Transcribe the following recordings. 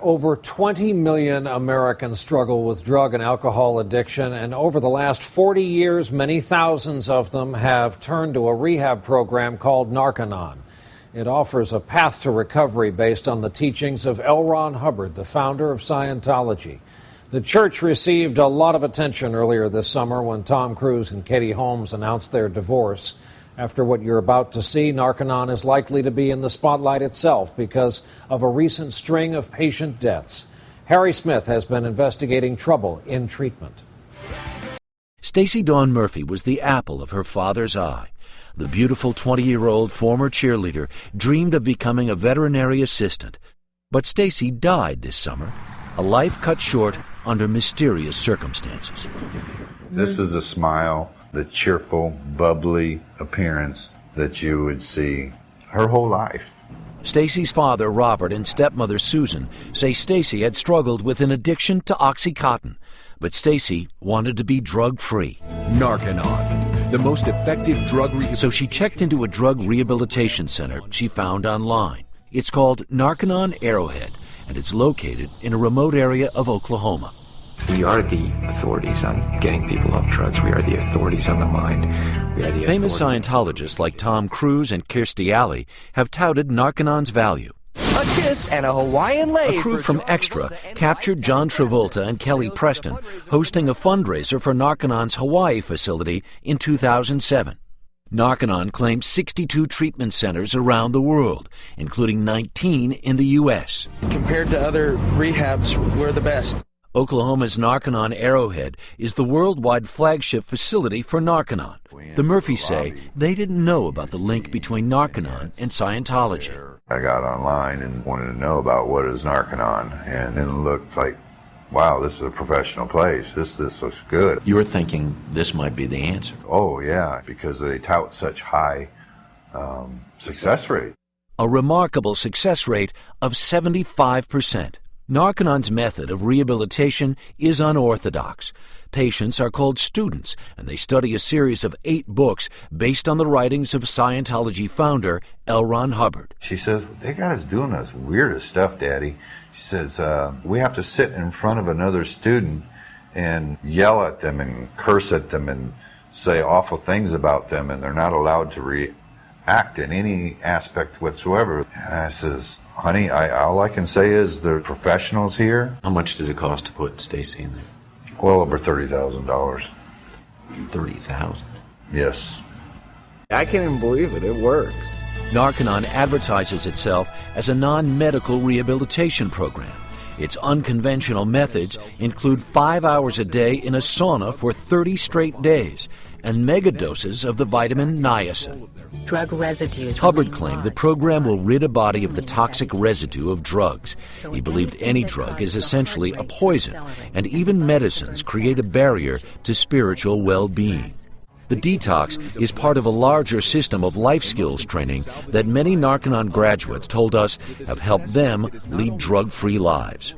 Over 20 million Americans struggle with drug and alcohol addiction, and over the last 40 years, many thousands of them have turned to a rehab program called Narconon. It offers a path to recovery based on the teachings of L. Ron Hubbard, the founder of Scientology. The church received a lot of attention earlier this summer when Tom Cruise and Katie Holmes announced their divorce. After what you're about to see, Narconon is likely to be in the spotlight itself because of a recent string of patient deaths. Harry Smith has been investigating trouble in treatment. Stacey Dawn Murphy was the apple of her father's eye. The beautiful 20-year-old former cheerleader dreamed of becoming a veterinary assistant. But Stacey died this summer, a life cut short under mysterious circumstances. This is a smile, the cheerful, bubbly appearance that you would see her whole life. Stacey's father, Robert, and stepmother, Susan, say Stacey had struggled with an addiction to OxyContin, but Stacey wanted to be drug-free. Narconon, the most effective drug So she checked into a drug rehabilitation center she found online. It's called Narconon Arrowhead, and it's located in a remote area of Oklahoma. We are the authorities on getting people off drugs. We are the authorities on the mind. We are the Famous Scientologists like Tom Cruise and Kirstie Alley have touted Narconon's value. A kiss and a Hawaiian lei. A crew from Extra captured John Travolta and Kelly Preston hosting a fundraiser for Narconon's Hawaii facility in 2007. Narconon claims 62 treatment centers around the world, including 19 in the U.S. Compared to other rehabs, we're the best. Oklahoma's Narconon Arrowhead is the worldwide flagship facility for Narconon. The Murphys say they didn't know about the link between Narconon and Scientology. I got online and wanted to know about what is Narconon, and it looked like, wow, this is a professional place. This looks good. You were thinking this might be the answer. Oh, yeah, because they tout such high success rate. A remarkable success rate of 75%. Narconon's method of rehabilitation is unorthodox. Patients are called students, and they study a series of 8 books based on the writings of Scientology founder L. Ron Hubbard. She says, they got us doing this weirdest stuff, Daddy. She says, we have to sit in front of another student and yell at them and curse at them and say awful things about them, and they're not allowed to react in any aspect whatsoever. And I says, honey, all I can say is they're professionals here. How much did it cost to put Stacey in there? Well over $30,000. $30,000? Yes. I can't even believe it. It works. Narconon advertises itself as a non-medical rehabilitation program. Its unconventional methods include 5 hours a day in a sauna for 30 straight days and megadoses of the vitamin niacin. Drug residues. Hubbard claimed the program will rid a body of the toxic residue of drugs. He believed any drug is essentially a poison, and even medicines create a barrier to spiritual well-being. The detox is part of a larger system of life skills training that many Narconon graduates told us have helped them lead drug-free lives.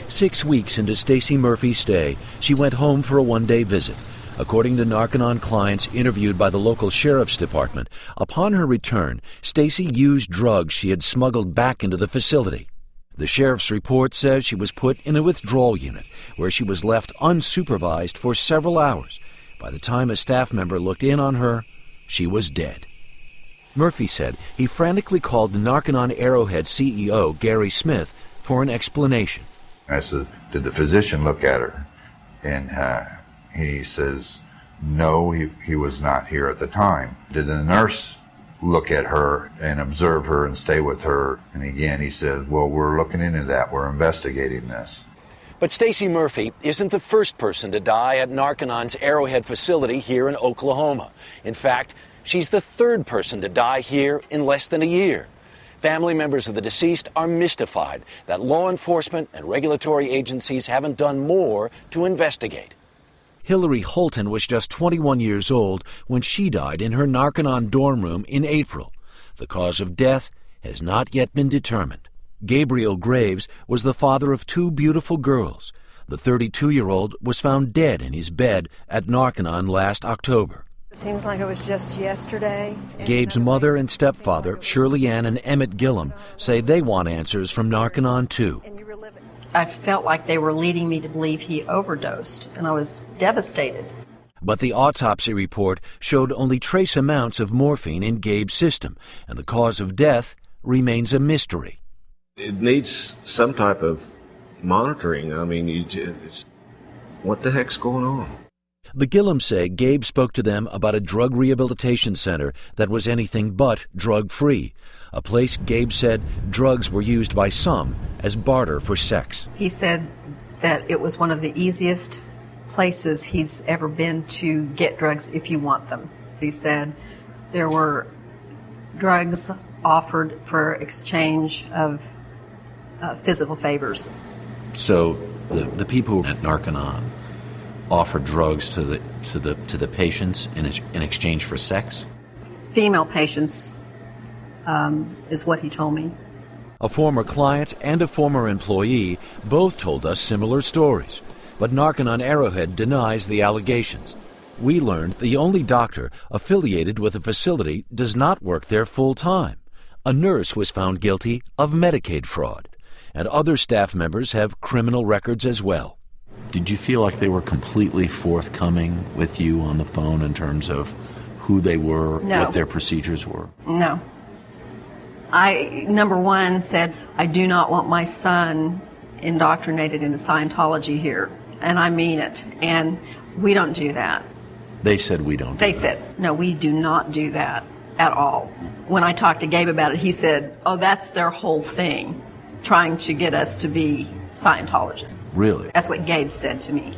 6 weeks into Stacey Murphy's stay, she went home for a one-day visit. According to Narconon clients interviewed by the local sheriff's department, upon her return, Stacey used drugs she had smuggled back into the facility. The sheriff's report says she was put in a withdrawal unit, where she was left unsupervised for several hours. By the time a staff member looked in on her, she was dead. Murphy said he frantically called the Narconon Arrowhead CEO, Gary Smith, for an explanation. I said, did the physician look at her? And he says, no, he was not here at the time. Did the nurse look at her and observe her and stay with her? And again, he said, well, we're looking into that. We're investigating this. But Stacey Murphy isn't the first person to die at Narconon's Arrowhead facility here in Oklahoma. In fact, she's the 3rd person to die here in less than a year. Family members of the deceased are mystified that law enforcement and regulatory agencies haven't done more to investigate. Hillary Holton was just 21 years old when she died in her Narconon dorm room in April. The cause of death has not yet been determined. Gabriel Graves was the father of 2 beautiful girls. The 32-year-old was found dead in his bed at Narconon last October. It seems like it was just yesterday. Gabe's mother and stepfather, Shirley Ann and Emmett Gillum, say they want answers from Narconon too. I felt like they were leading me to believe he overdosed, and I was devastated. But the autopsy report showed only trace amounts of morphine in Gabe's system, and the cause of death remains a mystery. It needs some type of monitoring. I mean, what the heck's going on? The Gillums say Gabe spoke to them about a drug rehabilitation center that was anything but drug-free, a place Gabe said drugs were used by some as barter for sex. He said that it was one of the easiest places he's ever been to get drugs if you want them. He said there were drugs offered for exchange of physical favors. So the people at Narconon offer drugs to the patients in exchange for sex? Female patients is what he told me. A former client and a former employee both told us similar stories, but Narconon Arrowhead denies the allegations. We learned the only doctor affiliated with the facility does not work there full-time. A nurse was found guilty of Medicaid fraud, and other staff members have criminal records as well. Did you feel like they were completely forthcoming with you on the phone in terms of who they were, what their procedures were? No. I, number one, said, I do not want my son indoctrinated into Scientology here, and I mean it, and we don't do that. They said we don't do that. They said, no, we do not do that at all. When I talked to Gabe about it, he said, oh, that's their whole thing, trying to get us to be Scientologists. Really? That's what Gabe said to me.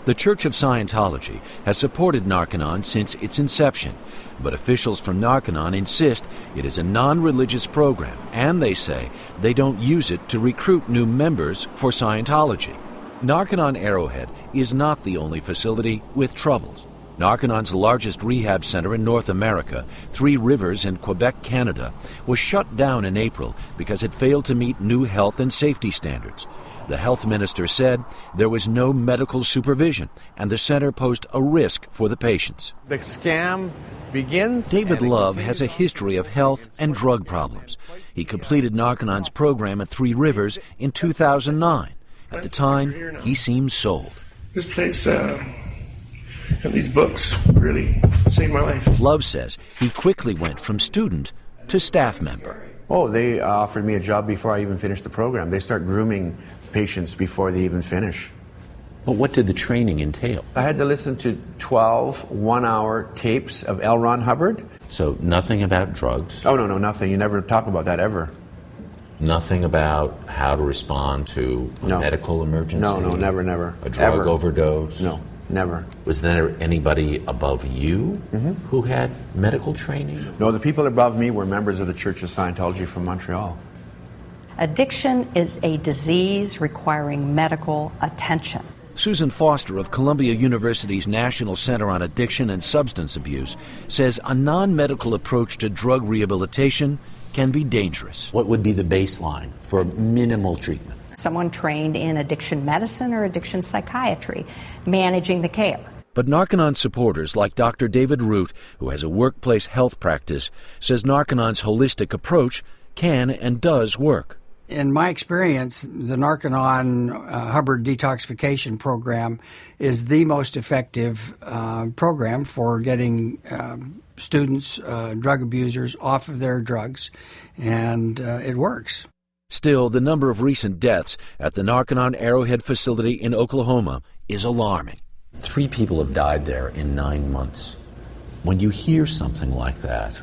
The Church of Scientology has supported Narconon since its inception, but officials from Narconon insist it is a non-religious program, and they say they don't use it to recruit new members for Scientology. Narconon Arrowhead is not the only facility with troubles. Narconon's largest rehab center in North America, Three Rivers in Quebec, Canada, was shut down in April because it failed to meet new health and safety standards. The health minister said there was no medical supervision and the center posed a risk for the patients. The scam begins. David Love has a history of health and drug problems. He completed Narconon's program at Three Rivers in 2009. At the time, he seemed sold. This place and these books really saved my life. Love says he quickly went from student to staff member. Oh, they offered me a job before I even finished the program. They start grooming patients before they even finish. But what did the training entail? I had to listen to 12 one-hour tapes of L. Ron Hubbard. So nothing about drugs? Oh, no, nothing. You never talk about that ever. Nothing about how to respond to a medical emergency? No, never. A drug overdose? No, never. Was there anybody above you who had medical training? No, the people above me were members of the Church of Scientology from Montreal. Addiction is a disease requiring medical attention. Susan Foster of Columbia University's National Center on Addiction and Substance Abuse says a non-medical approach to drug rehabilitation can be dangerous. What would be the baseline for minimal treatment? Someone trained in addiction medicine or addiction psychiatry, managing the care. But Narconon supporters like Dr. David Root, who has a workplace health practice, says Narconon's holistic approach can and does work. In my experience, the Narconon Hubbard detoxification program is the most effective program for getting students, drug abusers, off of their drugs, and it works. Still, the number of recent deaths at the Narconon Arrowhead facility in Oklahoma is alarming. 3 people have died there in 9 months. When you hear something like that,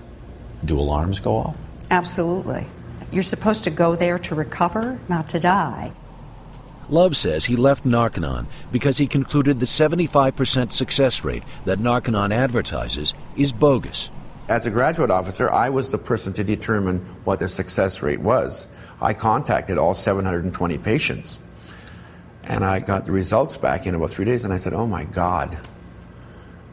do alarms go off? Absolutely. You're supposed to go there to recover, not to die. Love says he left Narconon because he concluded the 75% success rate that Narconon advertises is bogus. As a graduate officer, I was the person to determine what the success rate was. I contacted all 720 patients, and I got the results back in about 3 days, and I said, oh my God,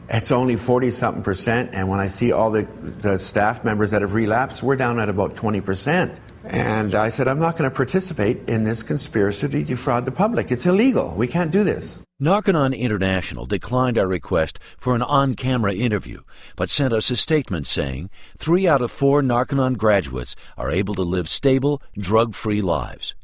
it's only 40-something%, and when I see all the staff members that have relapsed, we're down at about 20%. And I said, I'm not going to participate in this conspiracy to defraud the public. It's illegal. We can't do this. Narconon International declined our request for an on-camera interview, but sent us a statement saying 3 out of 4 Narconon graduates are able to live stable, drug-free lives.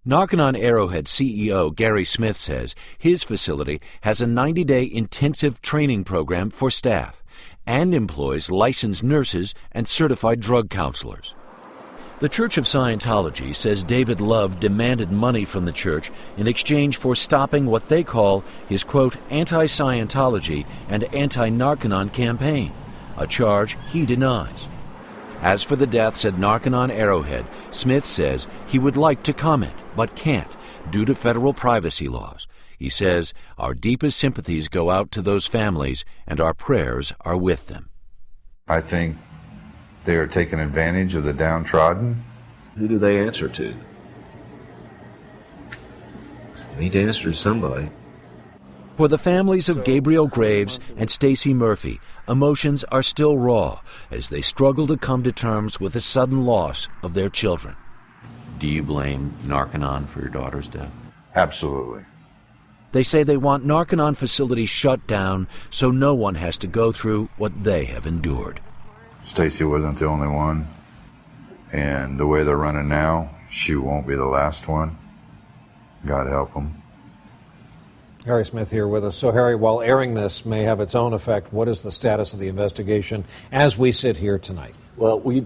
Narconon Arrowhead CEO Gary Smith says his facility has a 90-day intensive training program for staff and employs licensed nurses and certified drug counselors. The Church of Scientology says David Love demanded money from the church in exchange for stopping what they call his, quote, anti-Scientology and anti-Narconon campaign, a charge he denies. As for the deaths at Narconon Arrowhead, Smith says he would like to comment, but can't, due to federal privacy laws. He says, our deepest sympathies go out to those families, and our prayers are with them. I think they are taking advantage of the downtrodden. Who do they answer to? They need to answer to somebody. For the families of Gabriel Graves and Stacy Murphy, emotions are still raw as they struggle to come to terms with the sudden loss of their children. Do you blame Narconon for your daughter's death? Absolutely. They say they want Narconon facilities shut down so no one has to go through what they have endured. Stacy wasn't the only one, and the way they're running now, she won't be the last one. God help them. Harry Smith here with us. So, Harry, while airing this may have its own effect, what is the status of the investigation as we sit here tonight? Well, we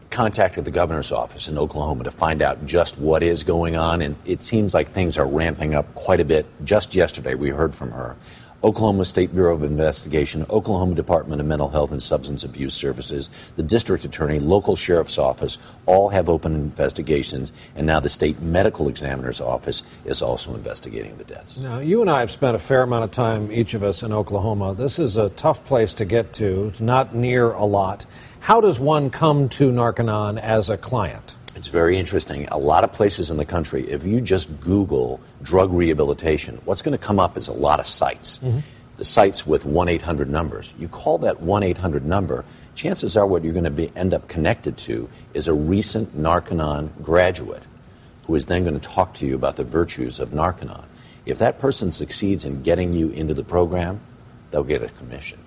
contacted the governor's office in Oklahoma to find out just what is going on, and it seems like things are ramping up quite a bit. Just yesterday, we heard from her. Oklahoma State Bureau of Investigation, Oklahoma Department of Mental Health and Substance Abuse Services, the district attorney, local sheriff's office, all have open investigations, and now the state medical examiner's office is also investigating the deaths. Now, you and I have spent a fair amount of time, each of us, in Oklahoma. This is a tough place to get to. It's not near a lot. How does one come to Narconon as a client? It's very interesting. A lot of places in the country, if you just Google drug rehabilitation, what's going to come up is a lot of sites. Mm-hmm. The sites with 1-800 numbers. You call that 1-800 number, chances are what you're going to end up connected to is a recent Narconon graduate who is then going to talk to you about the virtues of Narconon. If that person succeeds in getting you into the program, they'll get a commission.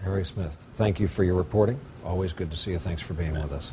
Harry Smith, thank you for your reporting. Always good to see you. Thanks for being with us.